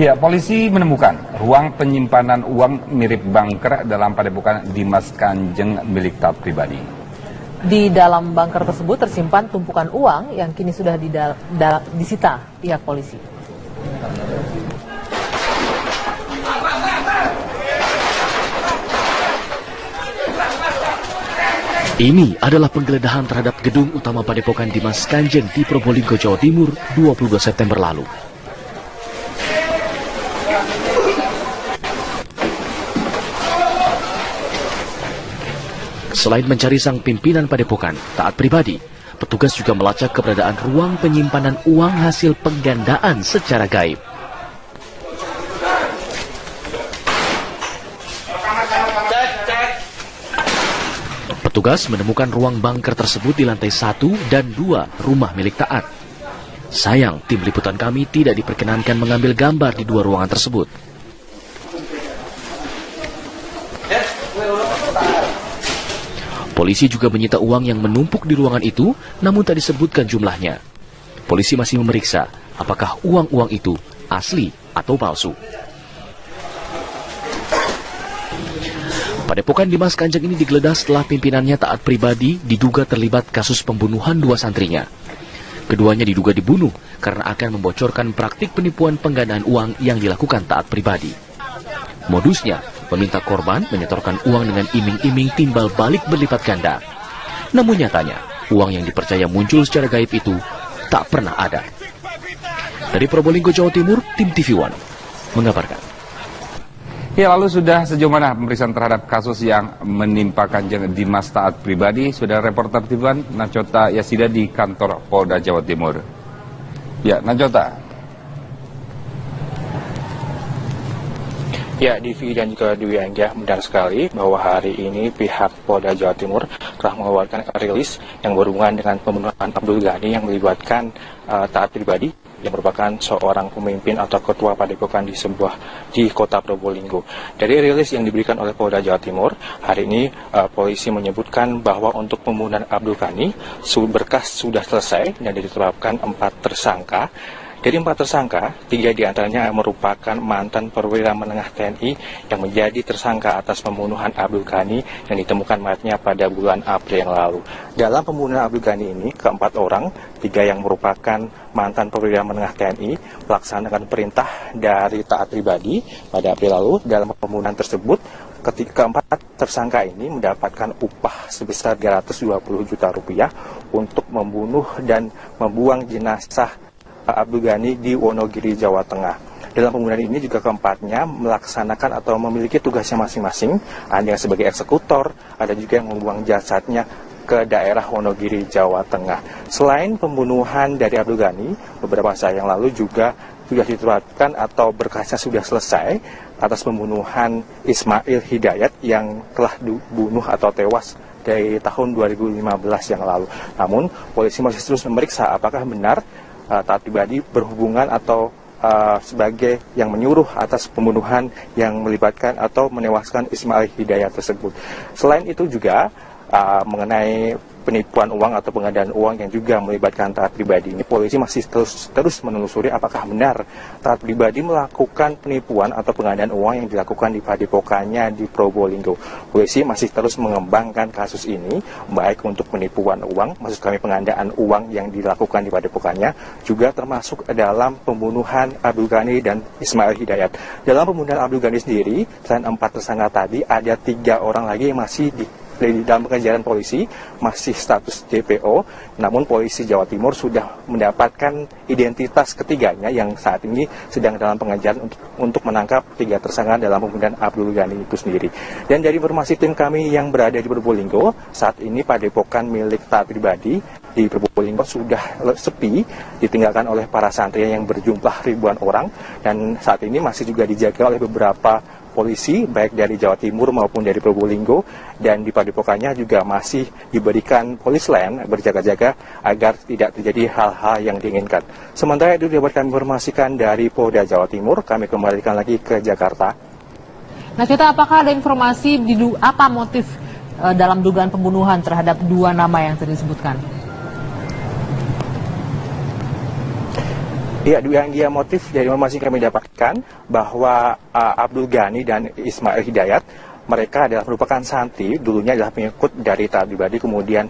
Ya, polisi menemukan ruang penyimpanan uang mirip bunker dalam padepokan Dimas Kanjeng milik taat pribadi. Di dalam bunker tersebut tersimpan tumpukan uang yang kini sudah disita pihak polisi. Ini adalah penggeledahan terhadap gedung utama Padepokan Dimas Kanjeng di Probolinggo, Jawa Timur, 22 September lalu. Selain mencari sang pimpinan padepokan taat pribadi, petugas juga melacak keberadaan ruang penyimpanan uang hasil penggandaan secara gaib. Petugas menemukan ruang bunker tersebut di lantai 1 dan 2 rumah milik Taat. Sayang, tim liputan kami tidak diperkenankan mengambil gambar di 2 ruangan tersebut. Polisi juga menyita uang yang menumpuk di ruangan itu, namun tak disebutkan jumlahnya. Polisi masih memeriksa apakah uang-uang itu asli atau palsu. Padepokan Dimas Kanjeng ini digeledah setelah pimpinannya taat pribadi diduga terlibat kasus pembunuhan 2 santrinya. Keduanya diduga dibunuh karena akan membocorkan praktik penipuan penggandaan uang yang dilakukan taat pribadi. Modusnya, meminta korban menyetorkan uang dengan iming-iming timbal balik berlipat ganda. Namun nyatanya, uang yang dipercaya muncul secara gaib itu tak pernah ada. Dari Probolinggo, Jawa Timur, tim TV One mengabarkan. Ya, lalu sudah sejauh mana pemeriksaan terhadap kasus yang menimpa Kanjeng Dimas taat pribadi? Sudah reporter TV One Nachota Yasida di kantor Polda Jawa Timur. Ya, Nachota. Ya, Divi dan juga Dwi Angga, benar sekali bahwa hari ini pihak Polda Jawa Timur telah mengeluarkan rilis yang berhubungan dengan pembunuhan Abdul Ghani yang melibatkan taat pribadi yang merupakan seorang pemimpin atau ketua padepokan di kota Probolinggo. Dari rilis yang diberikan oleh Polda Jawa Timur, hari ini polisi menyebutkan bahwa untuk pembunuhan Abdul Ghani berkas sudah selesai dan ditetapkan 4 tersangka. Dari 4 tersangka, 3 diantaranya merupakan mantan perwira menengah TNI yang menjadi tersangka atas pembunuhan Abdul Ghani yang ditemukan mayatnya pada bulan April yang lalu. Dalam pembunuhan Abdul Ghani ini, keempat orang, 3 yang merupakan mantan perwira menengah TNI, melaksanakan perintah dari taat pribadi pada April lalu. Dalam pembunuhan tersebut, keempat tersangka ini mendapatkan upah sebesar 320 juta rupiah untuk membunuh dan membuang jenazah Abdul Ghani di Wonogiri, Jawa Tengah. Dalam pembunuhan ini juga keempatnya melaksanakan atau memiliki tugasnya masing-masing. Ada yang sebagai eksekutor, ada juga yang membuang jasadnya ke daerah Wonogiri, Jawa Tengah. Selain pembunuhan dari Abdul Ghani, beberapa saat yang lalu juga sudah ditetapkan atau berkasnya sudah selesai atas pembunuhan Ismail Hidayat yang telah dibunuh atau tewas dari tahun 2015 yang lalu. Namun, polisi masih terus memeriksa apakah benar taat pribadi berhubungan atau sebagai yang menyuruh atas pembunuhan yang melibatkan atau menewaskan Ismail Hidayat tersebut. Selain itu juga mengenai penipuan uang atau penggandaan uang yang juga melibatkan taat pribadi ini, polisi masih terus menelusuri apakah benar taat pribadi melakukan penipuan atau penggandaan uang yang dilakukan di padepokannya di Probolinggo. Polisi masih terus mengembangkan kasus ini, baik untuk penipuan uang, maksud kami penggandaan uang yang dilakukan di padepokannya, juga termasuk dalam pembunuhan Abdul Ghani dan Ismail Hidayat. Dalam pembunuhan Abdul Ghani sendiri, selain 4 tersangka tadi, ada 3 orang lagi yang masih di dalam pengejaran polisi, masih status DPO, namun polisi Jawa Timur sudah mendapatkan identitas ketiganya yang saat ini sedang dalam pengejaran untuk menangkap 3 tersangka dalam pembunuhan Abdul Ghani itu sendiri. Dan dari informasi tim kami yang berada di Probolinggo, saat ini padepokan milik taat pribadi di Probolinggo sudah sepi, ditinggalkan oleh para santri yang berjumlah ribuan orang, dan saat ini masih juga dijaga oleh beberapa polisi baik dari Jawa Timur maupun dari Probolinggo, dan di padepokannya juga masih diberikan polis lain berjaga-jaga agar tidak terjadi hal-hal yang diinginkan. Sementara itu dapat kami informasikan dari Polda Jawa Timur, kami kembalikan lagi ke Jakarta. Nah, kita apakah ada informasi apa motif dalam dugaan pembunuhan terhadap 2 nama yang tadi disebutkan? Ya, dia motif dari informasi yang kami dapatkan bahwa Abdul Ghani dan Ismail Hidayat mereka adalah merupakan santri, dulunya adalah pengikut dari taat pribadi, kemudian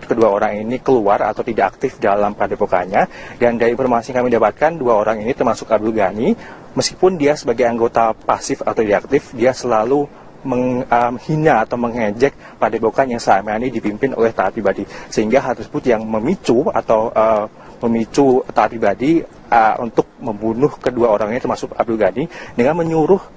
kedua orang ini keluar atau tidak aktif dalam padepokannya, dan dari informasi yang kami dapatkan, dua orang ini termasuk Abdul Ghani, meskipun dia sebagai anggota pasif atau tidak aktif, dia selalu menghina atau mengejek padepokan yang selama ini dipimpin oleh taat pribadi, sehingga hal tersebut yang memicu atau memicu taat pribadi untuk membunuh kedua orang ini termasuk Abdul Ghani dengan menyuruh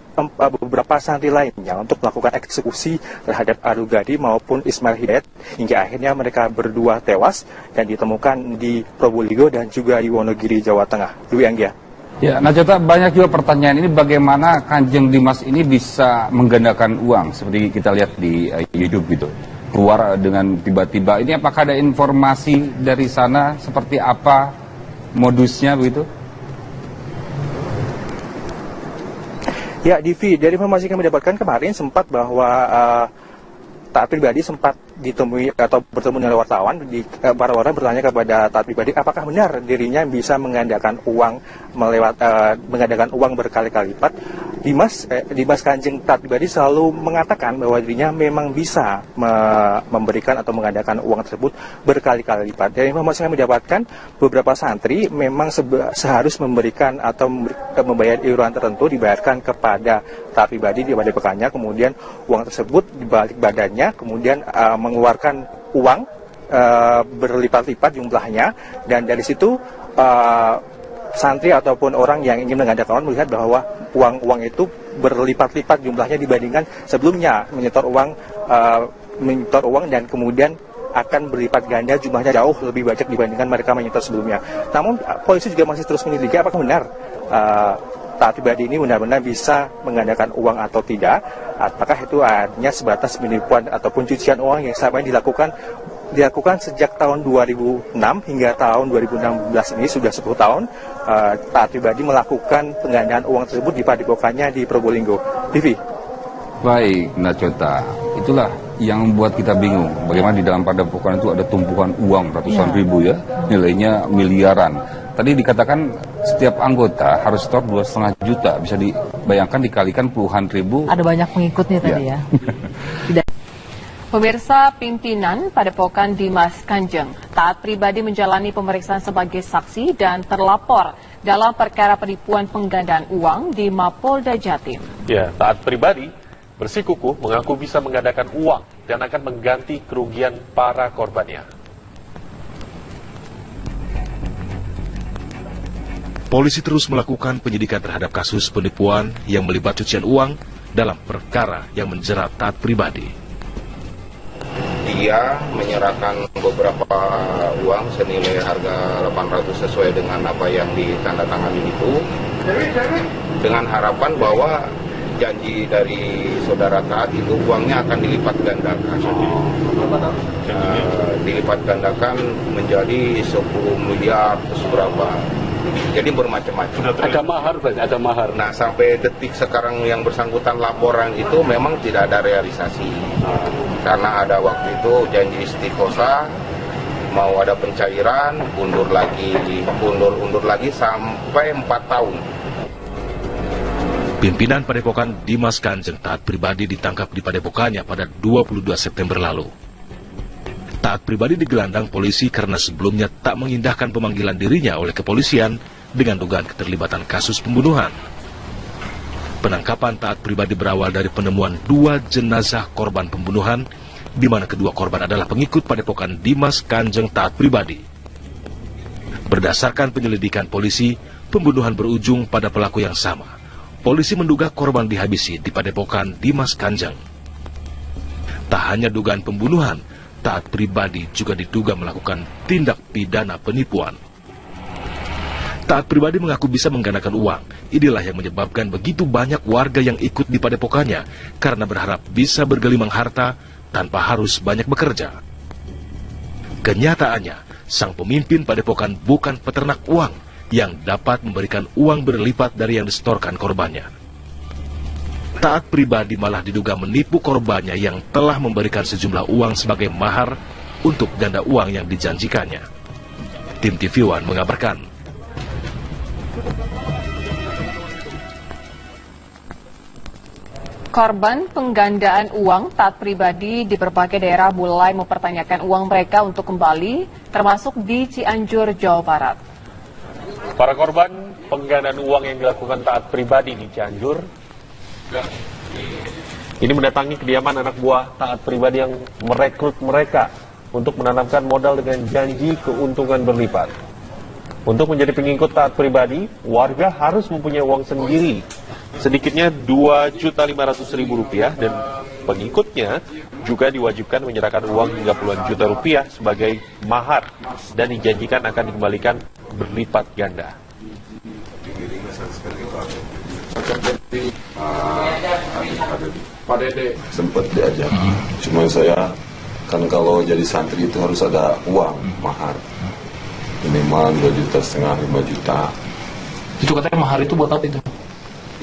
beberapa santri lainnya untuk melakukan eksekusi terhadap Abdul Ghani maupun Ismail Hidayat, hingga akhirnya mereka berdua tewas dan ditemukan di Probolinggo dan juga di Wonogiri, Jawa Tengah. Dwi Anggia. Ya, Najota, banyak juga pertanyaan ini bagaimana Kanjeng Dimas ini bisa menggandakan uang seperti kita lihat di YouTube gitu. Keluar dengan tiba-tiba. Ini apakah ada informasi dari sana seperti apa modusnya begitu? Ya, Divi, dari informasi yang kami dapatkan kemarin sempat bahwa taat pribadi sempat ditemui atau bertemu dengan wartawan, para orang bertanya kepada taat pribadi apakah benar dirinya bisa menggandakan uang menggandakan uang berkali-kali lipat. Dimas Kanjeng taat pribadi selalu mengatakan bahwa dirinya memang bisa memberikan atau menggandakan uang tersebut berkali-kali lipat. Dari informasi yang kami dapatkan, beberapa santri memang seharus memberikan atau membayar iuran tertentu dibayarkan kepada taat pribadi di padepokannya, kemudian uang tersebut dibalik badannya, kemudian mengeluarkan uang berlipat-lipat jumlahnya, dan dari situ santri ataupun orang yang ingin menggandakan uang melihat bahwa uang itu berlipat-lipat jumlahnya dibandingkan sebelumnya menyetor uang dan kemudian akan berlipat ganda jumlahnya jauh lebih banyak dibandingkan mereka menyetor sebelumnya. Namun polisi juga masih terus menyelidiki apakah benar taat pribadi ini benar-benar bisa menggandakan uang atau tidak. Apakah itu hanya sebatas penipuan ataupun cucian uang yang selama ini dilakukan sejak tahun 2006 hingga tahun 2016 ini, sudah 10 tahun taat pribadi melakukan penggandaan uang tersebut di padepokannya di Probolinggo. Divi. Baik, Najota, itulah yang membuat kita bingung. Bagaimana di dalam padepokan itu ada tumpukan uang ratusan ribu ya, nilainya miliaran. Tadi dikatakan setiap anggota harus setor 2,5 juta, bisa dibayangkan dikalikan puluhan ribu. Ada banyak pengikutnya tadi ya. Pemirsa, pimpinan Padepokan Dimas Kanjeng taat pribadi menjalani pemeriksaan sebagai saksi dan terlapor dalam perkara penipuan penggandaan uang di Mapolda Jatim. Ya, taat pribadi bersikukuh mengaku bisa menggandakan uang dan akan mengganti kerugian para korbannya. Polisi terus melakukan penyidikan terhadap kasus penipuan yang melibatkan cucian uang dalam perkara yang menjerat taat pribadi. Dia menyerahkan beberapa uang senilai harga 800 sesuai dengan apa yang ditandatangani itu, dengan harapan bahwa janji dari saudara Taat itu uangnya akan dilipat gandakan. Dilipat gandakan menjadi 10 miliar atau berapa. Jadi bermacam-macam. Ada mahar, ada mahar. Nah, sampai detik sekarang yang bersangkutan laporan itu memang tidak ada realisasi. Karena ada waktu itu janji istiqosa, mau ada pencairan, undur lagi sampai 4 tahun. Pimpinan Padepokan Dimas Kanjeng taat pribadi ditangkap di padepokannya pada 22 September lalu. Taat pribadi digelandang polisi karena sebelumnya tak mengindahkan pemanggilan dirinya oleh kepolisian dengan dugaan keterlibatan kasus pembunuhan. Penangkapan taat pribadi berawal dari penemuan 2 jenazah korban pembunuhan, di mana kedua korban adalah pengikut Padepokan Dimas Kanjeng taat pribadi. Berdasarkan penyelidikan polisi, pembunuhan berujung pada pelaku yang sama. Polisi menduga korban dihabisi di Padepokan Dimas Kanjeng. Tak hanya dugaan pembunuhan, taat pribadi juga diduga melakukan tindak pidana penipuan. Taat pribadi mengaku bisa menggandakan uang. Inilah yang menyebabkan begitu banyak warga yang ikut di padepokannya karena berharap bisa bergelimang harta tanpa harus banyak bekerja. Kenyataannya, sang pemimpin padepokan bukan peternak uang yang dapat memberikan uang berlipat dari yang disetorkan korbannya. Taat pribadi malah diduga menipu korbannya yang telah memberikan sejumlah uang sebagai mahar untuk ganda uang yang dijanjikannya. Tim TV One mengabarkan. Korban penggandaan uang taat pribadi di berbagai daerah mulai mempertanyakan uang mereka untuk kembali, termasuk di Cianjur, Jawa Barat. Para korban penggandaan uang yang dilakukan taat pribadi di Cianjur ini mendatangi kediaman anak buah taat pribadi yang merekrut mereka untuk menanamkan modal dengan janji keuntungan berlipat. Untuk menjadi pengikut taat pribadi, warga harus mempunyai uang sendiri, sedikitnya Rp2.500.000 dan pengikutnya juga diwajibkan menyerahkan uang hingga puluhan juta rupiah sebagai mahar dan dijanjikan akan dikembalikan berlipat ganda. Pak Dede sempat diajak, cuma saya kan kalau jadi santri itu harus ada uang mahar minimal 2,5 juta, 5 juta. Itu katanya mahar itu buat apa itu?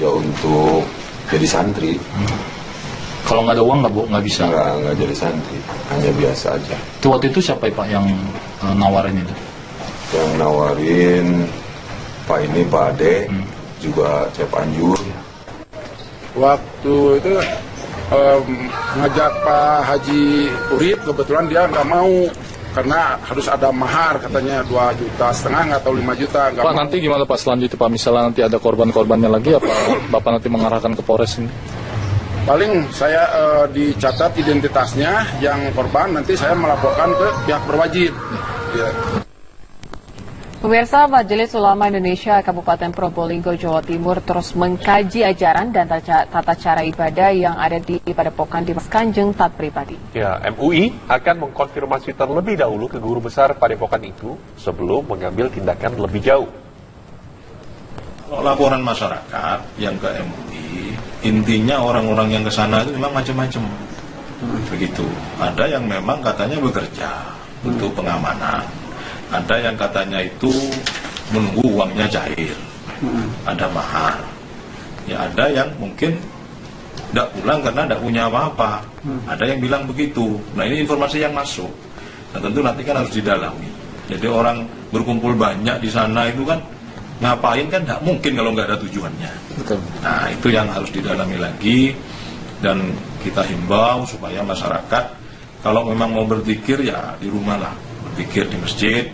Ya untuk jadi santri. Kalau nggak ada uang nggak bisa? Nggak jadi santri, hanya biasa aja. Itu waktu itu siapa Pak yang nawarin itu? Yang nawarin Pak ini, Pak Ade, juga Cianjur. Waktu itu ngajak Pak Haji Urip, kebetulan dia nggak mau karena harus ada mahar katanya 2,5 juta atau 5 juta. Pak mau. Nanti gimana Pak selanjutnya Pak? Misalnya nanti ada korban-korbannya lagi, apa Bapak nanti mengarahkan ke Polres ini? Paling saya dicatat identitasnya yang korban, nanti saya melaporkan ke pihak berwajib. Ya. Pemirsa, Majelis Ulama Indonesia Kabupaten Probolinggo, Jawa Timur terus mengkaji ajaran dan tata cara ibadah yang ada di Padepokan Dimas Kanjeng taat pribadi. Ya, MUI akan mengkonfirmasi terlebih dahulu ke guru besar Padepokan itu sebelum mengambil tindakan lebih jauh. Laporan masyarakat yang ke MUI, intinya orang-orang yang ke sana itu memang macam-macam. Begitu. Ada yang memang katanya bekerja untuk pengamanan. Ada yang katanya itu menunggu uangnya cair, ada mahar. Ya ada yang mungkin tidak pulang karena tidak punya apa-apa. Ada yang bilang begitu. Nah ini informasi yang masuk. Nah tentu nanti kan harus didalami. Jadi orang berkumpul banyak di sana itu kan ngapain kan tidak mungkin kalau nggak ada tujuannya. Betul. Nah itu yang harus didalami lagi dan kita himbau supaya masyarakat kalau memang mau berzikir ya di rumah lah. Pikir di masjid,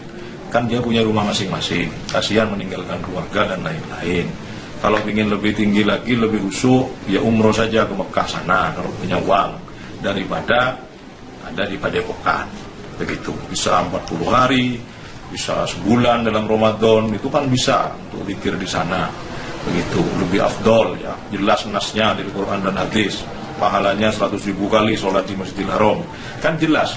kan dia punya rumah masing-masing, kasihan meninggalkan keluarga dan lain-lain. Kalau ingin lebih tinggi lagi, lebih khusyuk, ya umroh saja ke Mekah sana kalau punya uang, daripada ada di Padepokan. Begitu, bisa 40 hari, bisa sebulan dalam Ramadan, itu kan bisa untuk zikir di sana. Begitu, lebih afdol ya, jelas nasnya dari Quran dan hadis. Pahalanya 100.000 kali sholat di Masjidil Haram, kan jelas.